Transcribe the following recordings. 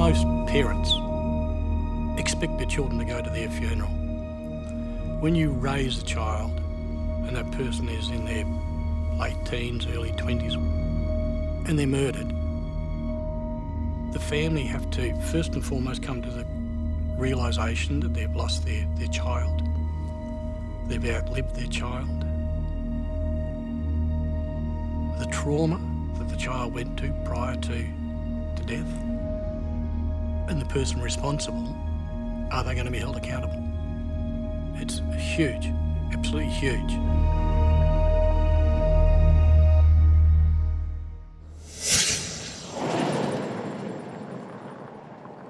most parents expect their children to go to their funeral. When you raise a child and that person is in their late teens, early 20s, and they're murdered, the family have to first and foremost come to the realisation that they've lost their child. They've outlived their child. The trauma that the child went to prior to death, and the person responsible, are they going to be held accountable? It's huge, absolutely huge.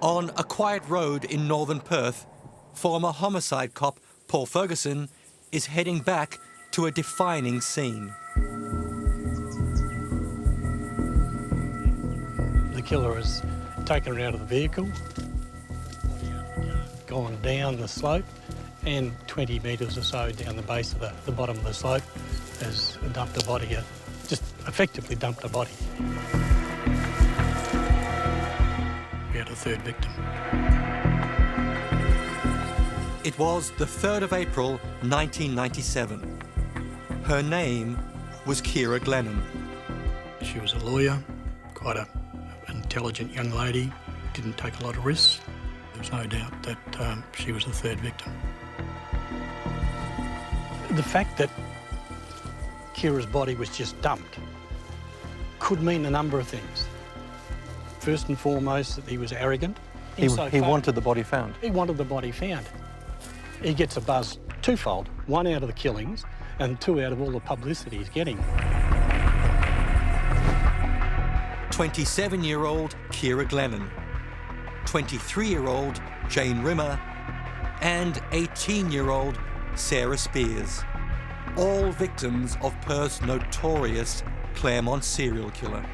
On a quiet road in northern Perth, former homicide cop Paul Ferguson is heading back to a defining scene. The killer has taken her out of the vehicle, gone down the slope, and 20 metres or so down the base of the bottom of the slope has dumped a body, just effectively dumped a body. We had a third victim. It was the 3rd of April, 1997. Her name was Ciara Glennon. She was a lawyer, quite an intelligent young lady, didn't take a lot of risks. There was no doubt that she was the third victim. The fact that Ciara's body was just dumped could mean a number of things. First and foremost, that he was arrogant. He wanted the body found. He wanted the body found. He gets a buzz twofold, one out of the killings and two out of all the publicity he's getting. 27-year-old Ciara Glennon, 23-year-old Jane Rimmer, and 18-year-old Sarah Spears, all victims of Perth's notorious Claremont serial killer.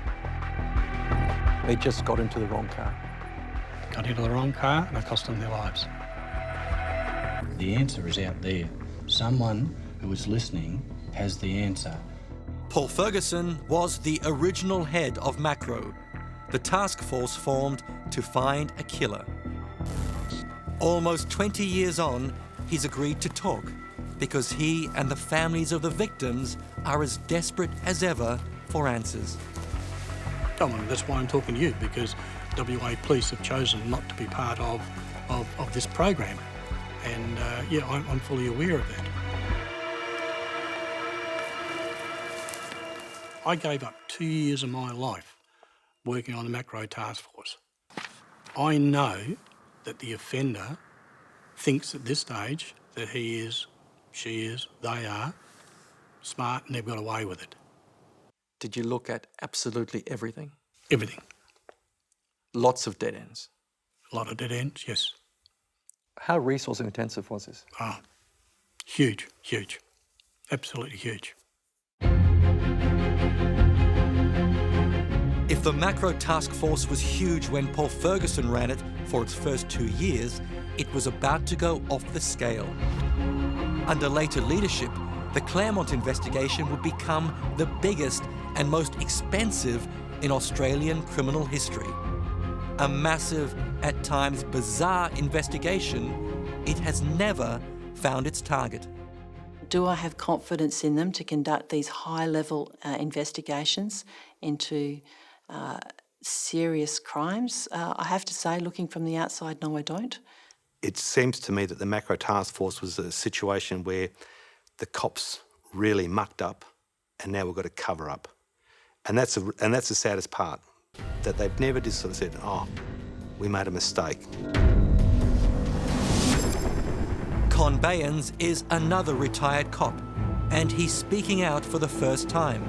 They just got into the wrong car. Got into the wrong car and it cost them their lives. The answer is out there. Someone who is listening has the answer. Paul Ferguson was the original head of Macro, the task force formed to find a killer. Almost 20 years on, he's agreed to talk because he and the families of the victims are as desperate as ever for answers. Oh, well, that's why I'm talking to you, because WA Police have chosen not to be part of this program. And yeah, I'm fully aware of that. I gave up 2 years of my life working on the Macro Task Force. I know that the offender thinks at this stage that he is, she is, they are smart and they've got away with it. Did you look at absolutely everything? Everything. Lots of dead ends. A lot of dead ends, yes. How resource intensive was this? Ah, huge, huge. Absolutely huge. If the Macro Task Force was huge when Paul Ferguson ran it for its first 2 years, it was about to go off the scale. Under later leadership, the Claremont investigation would become the biggest and most expensive in Australian criminal history. A massive, at times bizarre investigation, it has never found its target. Do I have confidence in them to conduct these high-level investigations into serious crimes? I have to say, looking from the outside, no, I don't. It seems to me that the Macro Task Force was a situation where the cops really mucked up and now we've got to cover up. And that's the saddest part, that they've never just sort of said, oh, we made a mistake. Con Bayans is another retired cop, and he's speaking out for the first time.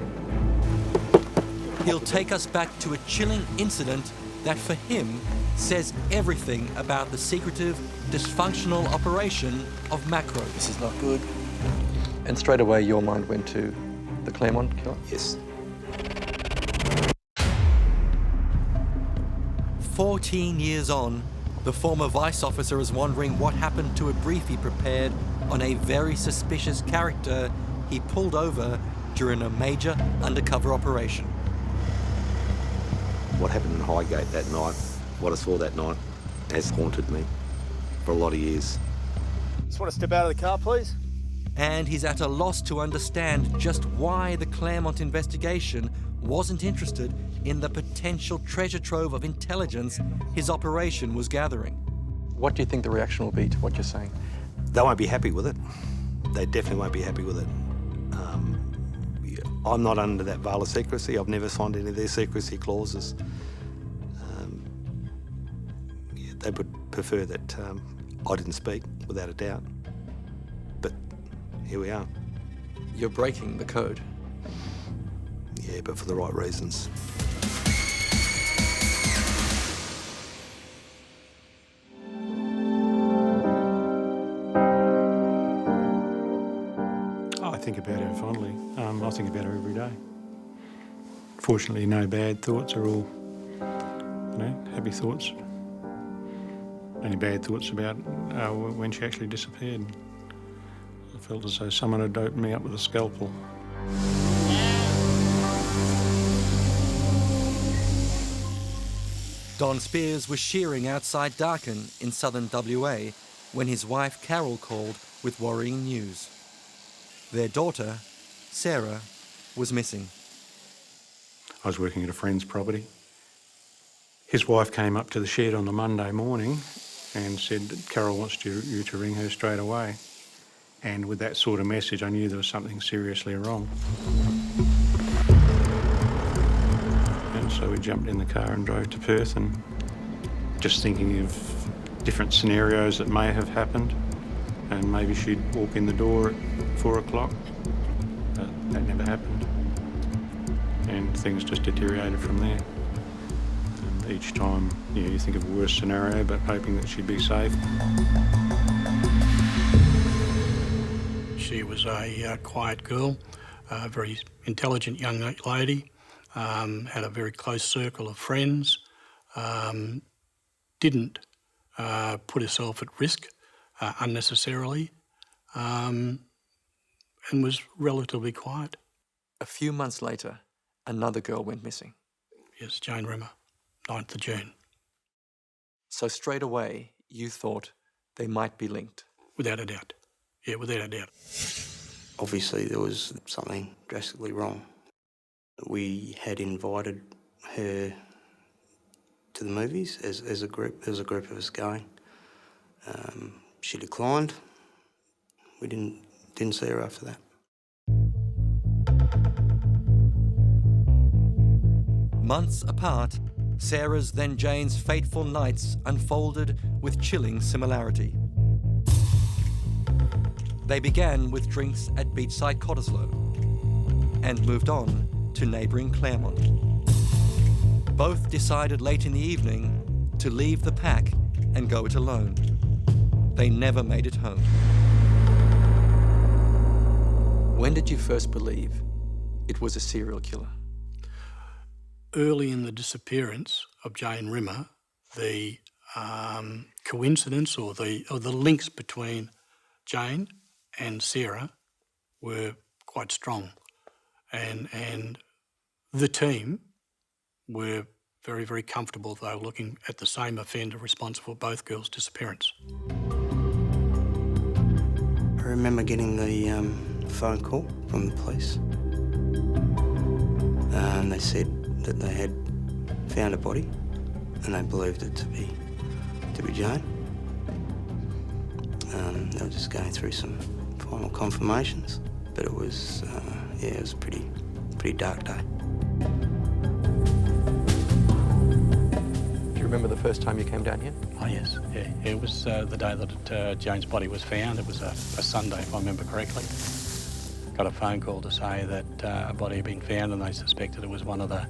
He'll take us back to a chilling incident that, for him, says everything about the secretive, dysfunctional operation of Macro. This is not good. And straight away your mind went to the Claremont killer? Yes. 14 years on, the former vice officer is wondering what happened to a brief he prepared on a very suspicious character he pulled over during a major undercover operation. What happened in Highgate that night What I saw that night has haunted me for a lot of years. Just want to step out of the car, please. And he's at a loss to understand just why the Claremont investigation wasn't interested in the potential treasure trove of intelligence his operation was gathering. What do you think the reaction will be to what you're saying? They won't be happy with it. They definitely won't be happy with it. I'm not under that veil of secrecy. I've never signed any of their secrecy clauses. They would prefer that I didn't speak, without a doubt. But here we are. You're breaking the code. Yeah, but for the right reasons. I think about her fondly. I think about her every day. Fortunately, no bad thoughts, are all, happy thoughts. Only bad thoughts about when she actually disappeared. I felt as though someone had opened me up with a scalpel. Don Spears was shearing outside Darkin in southern WA when his wife Carol called with worrying news. Their daughter, Sarah, was missing. I was working at a friend's property. His wife came up to the shed on the Monday morning and said that Carol wants you to ring her straight away. And with that sort of message, I knew there was something seriously wrong. And so we jumped in the car and drove to Perth, and just thinking of different scenarios that may have happened, and maybe she'd walk in the door at 4 o'clock. That never happened. And things just deteriorated from there. And each time, you think of a worse scenario, but hoping that she'd be safe. She was a quiet girl, a very intelligent young lady, had a very close circle of friends, didn't put herself at risk unnecessarily, and was relatively quiet. A few months later, another girl went missing. Yes, Jane Rimmer, 9th of June. So straight away, you thought they might be linked. Without a doubt. Yeah, without a doubt. Obviously, there was something drastically wrong. We had invited her to the movies as a group. There was a group of us going. She declined. We didn't see her after that. Months apart, Sarah's then Jane's fateful nights unfolded with chilling similarity. They began with drinks at beachside Cottesloe and moved on to neighbouring Claremont. Both decided late in the evening to leave the pack and go it alone. They never made it home. When did you first believe it was a serial killer? Early in the disappearance of Jane Rimmer, the coincidence or the links between Jane and Sarah were quite strong, and the team were very, very comfortable, though, looking at the same offender responsible for both girls' disappearance. I remember getting the phone call from the police, and they said that they had found a body, and they believed it to be Jane. They were just going through some final confirmations, but it was it was a pretty dark day. Do you remember the first time you came down here? Oh yes, yeah. It was the day that Jane's body was found. It was a Sunday, if I remember correctly. Got a phone call to say that a body had been found, and they suspected it was one of the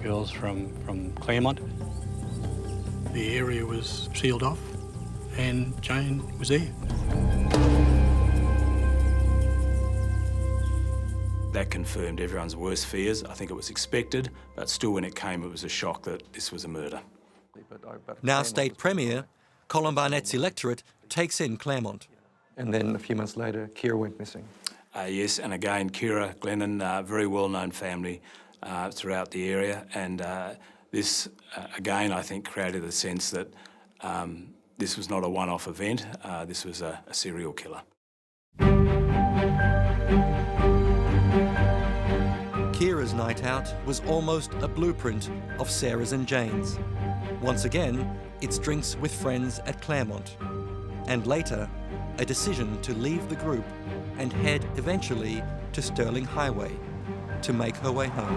girls from Claremont. The area was sealed off, and Jane was there. That confirmed everyone's worst fears. I think it was expected, but still when it came, it was a shock that this was a murder. Now State Premier, Colin Barnett's electorate takes in Claremont. And then a few months later, Kira went missing. Yes, and again, Kira, Glennon, very well-known family throughout the area, and This, again, I think created the sense that this was not a one-off event, this was a serial killer. Kira's night out was almost a blueprint of Sarah's and Jane's. Once again, it's drinks with friends at Claremont. And later, a decision to leave the group and head eventually to Stirling Highway to make her way home.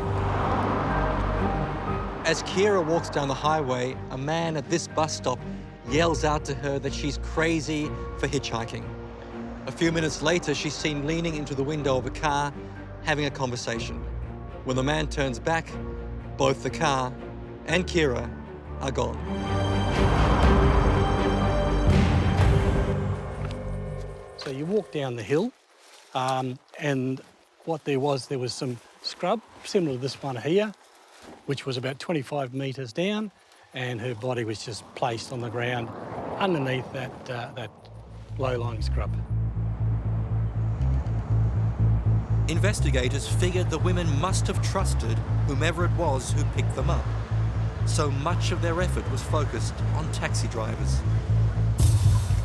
As Kira walks down the highway, a man at this bus stop yells out to her that she's crazy for hitchhiking. A few minutes later, she's seen leaning into the window of a car, having a conversation. When the man turns back, both the car and Kira are gone. So you walk down the hill, and what there was some scrub, similar to this one here, which was about 25 metres down, and her body was just placed on the ground underneath that low-lying scrub. Investigators figured the women must have trusted whomever it was who picked them up. So much of their effort was focused on taxi drivers.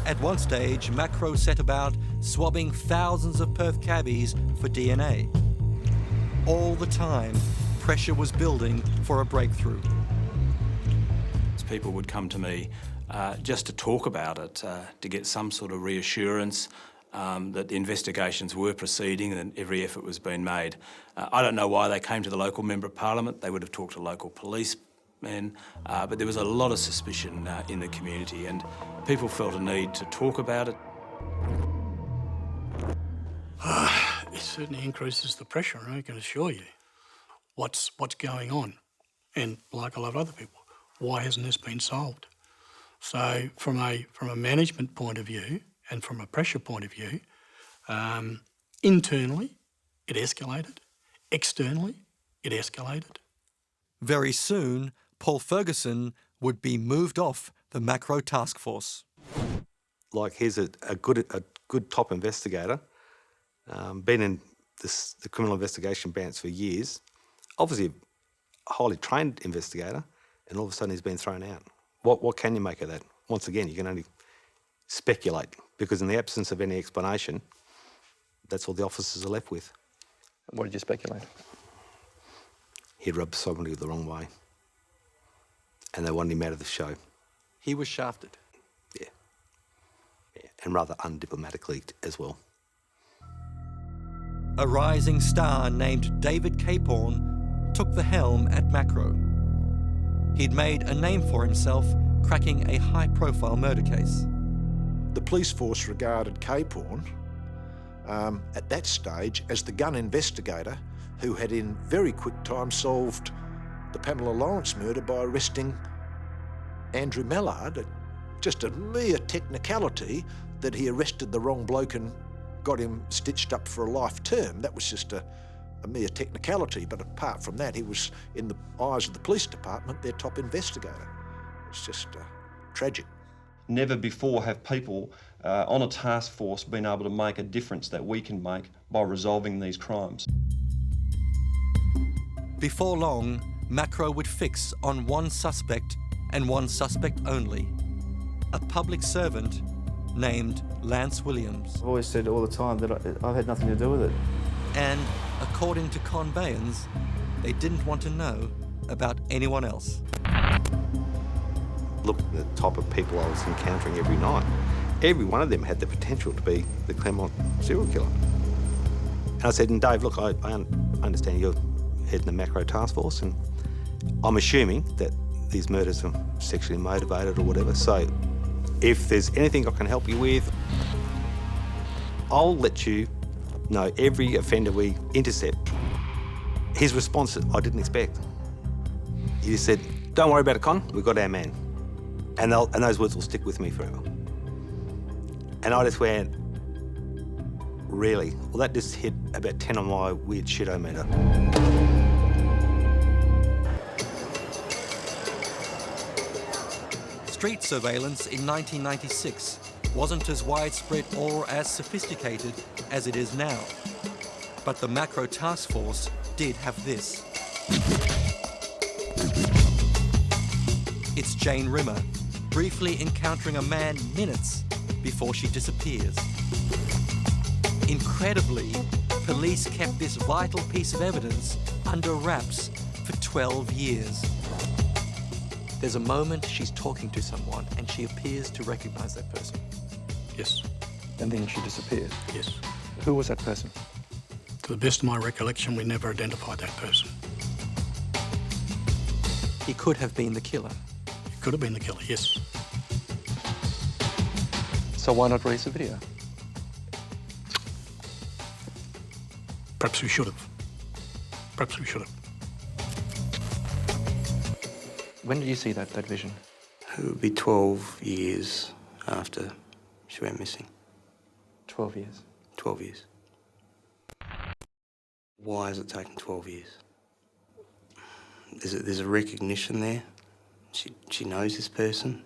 At one stage, Macro set about swabbing thousands of Perth cabbies for DNA. All the time, pressure was building for a breakthrough. People would come to me just to talk about it, to get some sort of reassurance that the investigations were proceeding and every effort was being made. I don't know why they came to the local Member of Parliament. They would have talked to local policemen, but there was a lot of suspicion in the community and people felt a need to talk about it. It certainly increases the pressure, I can assure you. What's going on? And like a lot of other people, why hasn't this been solved? So from a management point of view and from a pressure point of view, internally it escalated, externally it escalated. Very soon, Paul Ferguson would be moved off the Macro Task Force. Like, he's a good top investigator, been in the criminal investigation branch for years, obviously a highly trained investigator, and all of a sudden he's been thrown out. What can you make of that? Once again, you can only speculate, because in the absence of any explanation, that's all the officers are left with. What did you speculate? He'd rubbed somebody the wrong way, and they wanted him out of the show. He was shafted. Yeah, and rather undiplomatically as well. A rising star named David Capehorn took the helm at Macro. He'd made a name for himself cracking a high-profile murder case. The police force regarded Capehorn at that stage as the gun investigator who had in very quick time solved the Pamela Lawrence murder by arresting Andrew Mallard. Just a mere technicality that he arrested the wrong bloke and got him stitched up for a life term. That was just a mere technicality, but apart from that, he was, in the eyes of the police department, their top investigator. It's just tragic. Never before have people on a task force been able to make a difference that we can make by resolving these crimes. Before long, Macro would fix on one suspect and one suspect only, a public servant named Lance Williams. I've always said all the time that I've had nothing to do with it. And according to Con Bayans, they didn't want to know about anyone else. Look at the type of people I was encountering every night. Every one of them had the potential to be the Claremont serial killer. And I said, and Dave, look, I understand you're heading the Macro Task Force, and I'm assuming that these murders are sexually motivated or whatever, so if there's anything I can help you with, I'll let you know every offender we intercept. His response, I didn't expect. He just said, don't worry about it, Con, we've got our man. And those words will stick with me forever. And I just went, really? Well, that just hit about 10 on my weird shit-o-meter. Street surveillance in 1996 wasn't as widespread or as sophisticated as it is now. But the Macro Task Force did have this. It's Jane Rimmer, briefly encountering a man minutes before she disappears. Incredibly, police kept this vital piece of evidence under wraps for 12 years. There's a moment she's talking to someone and she appears to recognise that person. Yes. And then she disappears. Yes. Who was that person? To the best of my recollection, we never identified that person. He could have been the killer. He could have been the killer, yes. So why not release a video? Perhaps we should have. Perhaps we should have. When did you see that vision? It would be 12 years after she went missing. 12 years? 12 years. Why has it taken 12 years? There's a recognition there. She knows this person.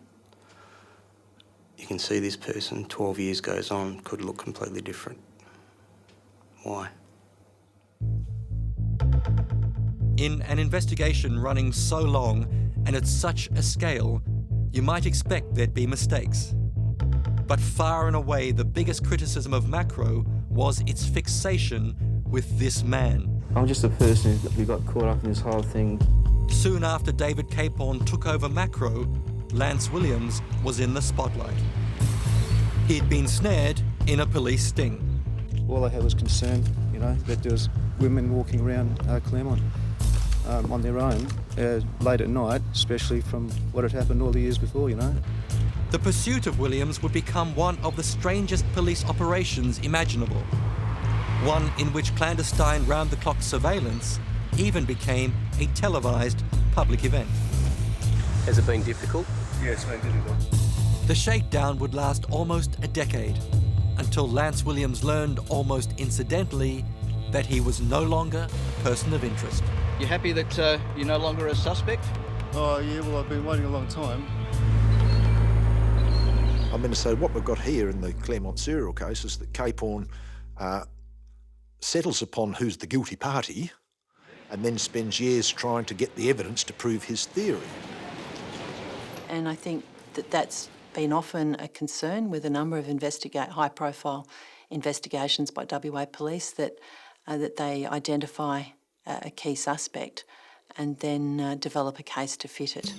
You can see this person, 12 years goes on, could look completely different. Why? In an investigation running so long and at such a scale, you might expect there'd be mistakes. But far and away, the biggest criticism of Macro was its fixation with this man. I'm just a person who got caught up in this whole thing. Soon after David Capon took over Macro, Lance Williams was in the spotlight. He'd been snared in a police sting. All I had was concern, you know, that there was women walking around Claremont on their own late at night, especially from what had happened all the years before, you know. The pursuit of Williams would become one of the strangest police operations imaginable. One in which clandestine round-the-clock surveillance even became a televised public event. Has it been difficult? Yeah, it's been difficult. The shakedown would last almost a decade, until Lance Williams learned almost incidentally that he was no longer a person of interest. You happy that you're no longer a suspect? Oh, yeah, well, I've been waiting a long time. I mean, so what we've got here in the Claremont serial case is that Capon settles upon who's the guilty party and then spends years trying to get the evidence to prove his theory. And I think that that's been often a concern with a number of high-profile investigations by WA Police, that they identify a key suspect and then develop a case to fit it.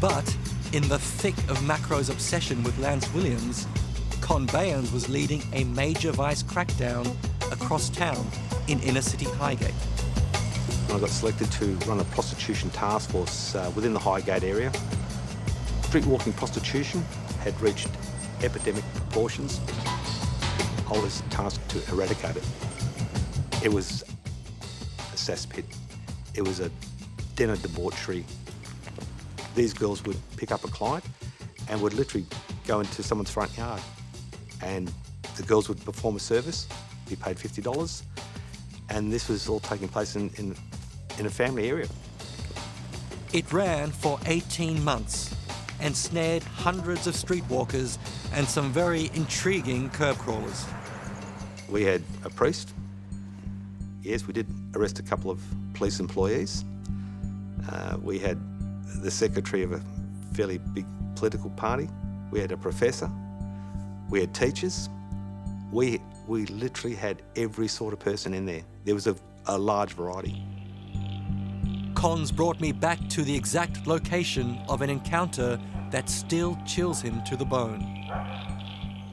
But in the thick of Macro's obsession with Lance Williams, Con Bayans was leading a major vice crackdown across town in inner-city Highgate. I got selected to run a prostitution task force within the Highgate area. Street-walking prostitution had reached epidemic proportions. I was tasked to eradicate it. It was a cesspit. It was a den of debauchery. These girls would pick up a client and would literally go into someone's front yard, and the girls would perform a service, be paid $50, and this was all taking place in a family area. It ran for 18 months and snared hundreds of streetwalkers and some very intriguing curb crawlers. We had a priest. Yes, we did arrest a couple of police employees. We had the secretary of a fairly big political party. We had a professor. We had teachers. We literally had every sort of person in there. There was a large variety. Cons brought me back to the exact location of an encounter that still chills him to the bone.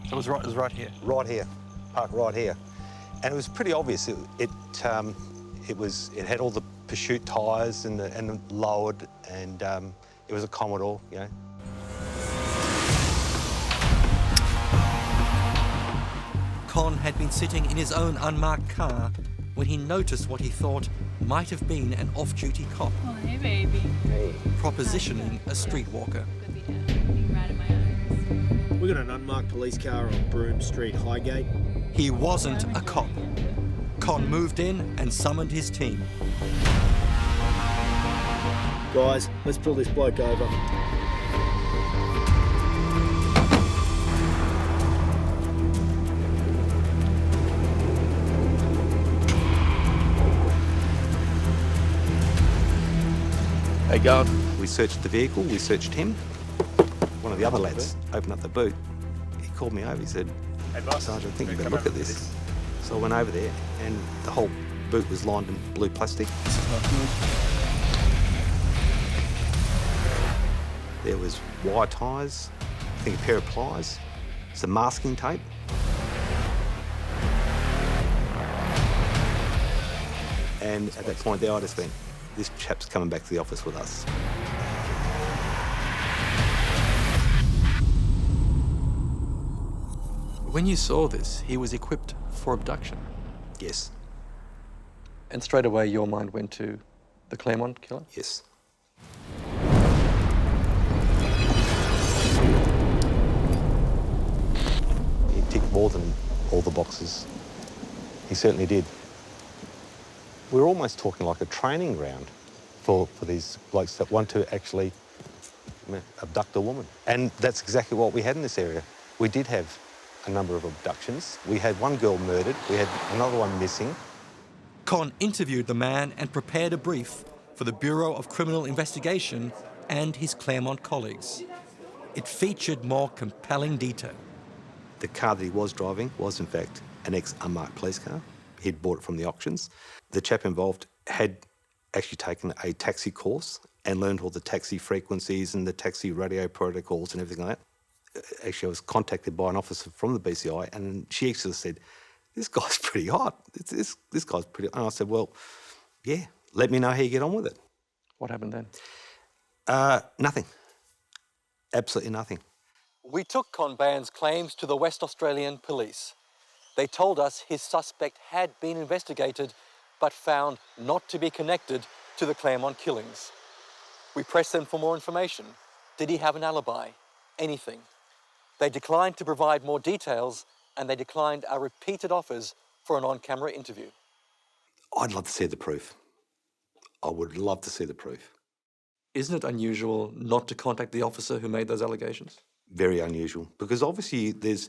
So it was right here? Right here, parked right here. And it was pretty obvious. It had all the pursuit tyres and lowered, and it was a Commodore, you know. Con had been sitting in his own unmarked car when he noticed what he thought might have been an off-duty cop. Oh, hey, baby. Hey. Propositioning a streetwalker. We got an unmarked police car on Broome Street, Highgate. He wasn't a cop. Con moved in and summoned his team. Guys, let's pull this bloke over. How you going? We searched the vehicle, we searched him. One of the other lads opened up the boot. He called me over, he said, "Hey, boss, Sergeant, I think you better look at this." So I went over there and the whole boot was lined in blue plastic. There was wire ties, I think a pair of pliers, some masking tape. And at that point there, I just went, this chap's coming back to the office with us. When you saw this, he was equipped for abduction. Yes. And straight away your mind went to the Claremont killer? Yes. He ticked more than all the boxes. He certainly did. We're almost talking like a training ground for these blokes that want to actually abduct a woman. And that's exactly what we had in this area. We did have a number of abductions. We had one girl murdered, we had another one missing. Con interviewed the man and prepared a brief for the Bureau of Criminal Investigation and his Claremont colleagues. It featured more compelling detail. The car that he was driving was in fact an ex-unmarked police car. He'd bought it from the auctions. The chap involved had actually taken a taxi course and learned all the taxi frequencies and the taxi radio protocols and everything like that. Actually, I was contacted by an officer from the BCI and she actually said, "This guy's pretty hot. This guy's pretty..." And I said, "Well, yeah, let me know how you get on with it." What happened then? Nothing. Absolutely nothing. We took Con Bayan's claims to the West Australian Police. They told us his suspect had been investigated but found not to be connected to the Claremont killings. We pressed them for more information. Did he have an alibi? Anything? They declined to provide more details and they declined our repeated offers for an on-camera interview. I'd love to see the proof. I would love to see the proof. Isn't it unusual not to contact the officer who made those allegations? Very unusual, because obviously there's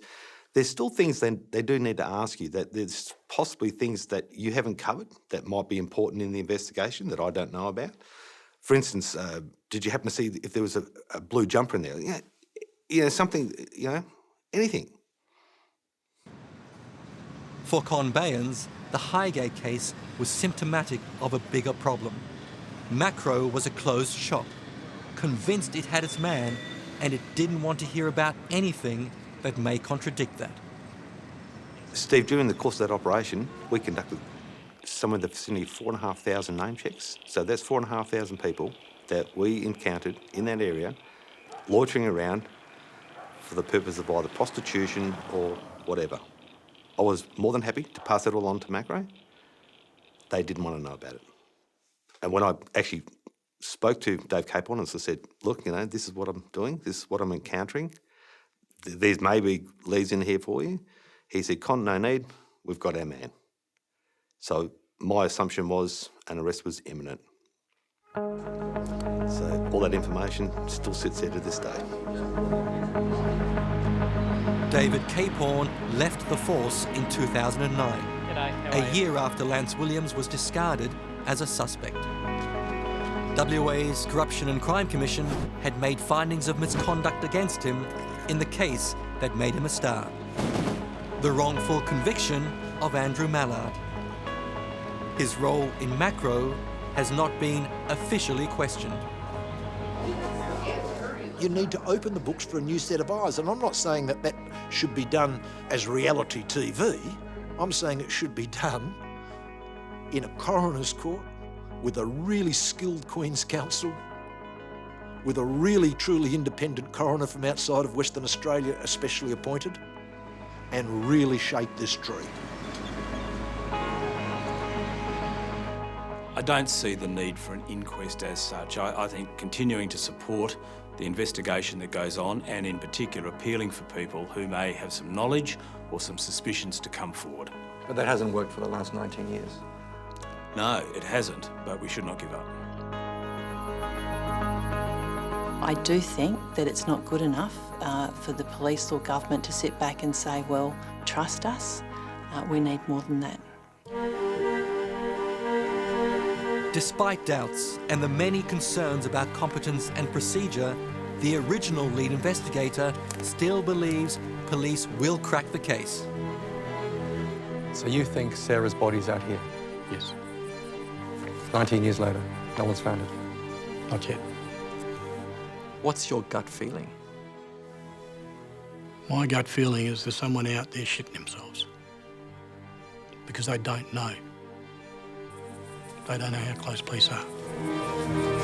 still things they do need to ask you, that there's possibly things that you haven't covered that might be important in the investigation that I don't know about. For instance, did you happen to see if there was a blue jumper in there? Yeah, something, anything. For Con Bayans, the Highgate case was symptomatic of a bigger problem. Macro was a closed shop, convinced it had its man, and it didn't want to hear about anything that may contradict that. Steve, during the course of that operation, we conducted somewhere in the vicinity of 4,500 name checks. So that's 4,500 people that we encountered in that area, loitering around for the purpose of either prostitution or whatever. I was more than happy to pass it all on to Macro. They didn't want to know about it. And when I actually spoke to Dave Capon and said, "Look, this is what I'm doing, this is what I'm encountering. There's maybe leads in here for you." He said, "Con, no need, we've got our man." So my assumption was an arrest was imminent. So all that information still sits there to this day. David Capon left the force in 2009, a year after Lance Williams was discarded as a suspect. WA's Corruption and Crime Commission had made findings of misconduct against him in the case that made him a star. The wrongful conviction of Andrew Mallard. His role in Macro has not been officially questioned. You need to open the books for a new set of eyes, and I'm not saying that that should be done as reality TV. I'm saying it should be done in a coroner's court with a really skilled Queen's Counsel, with a really truly independent coroner from outside of Western Australia especially appointed, and really shake this tree. I don't see the need for an inquest as such. I think continuing to support the investigation that goes on, and in particular appealing for people who may have some knowledge or some suspicions to come forward. But that hasn't worked for the last 19 years. No, it hasn't, but we should not give up. I do think that it's not good enough for the police or government to sit back and say, well, trust us. We need more than that. Despite doubts and the many concerns about competence and procedure, the original lead investigator still believes police will crack the case. So you think Sarah's body's out here? Yes. 19 years later, no one's found it. Not yet. What's your gut feeling? My gut feeling is there's someone out there shitting themselves because they don't know. They don't know how close police are.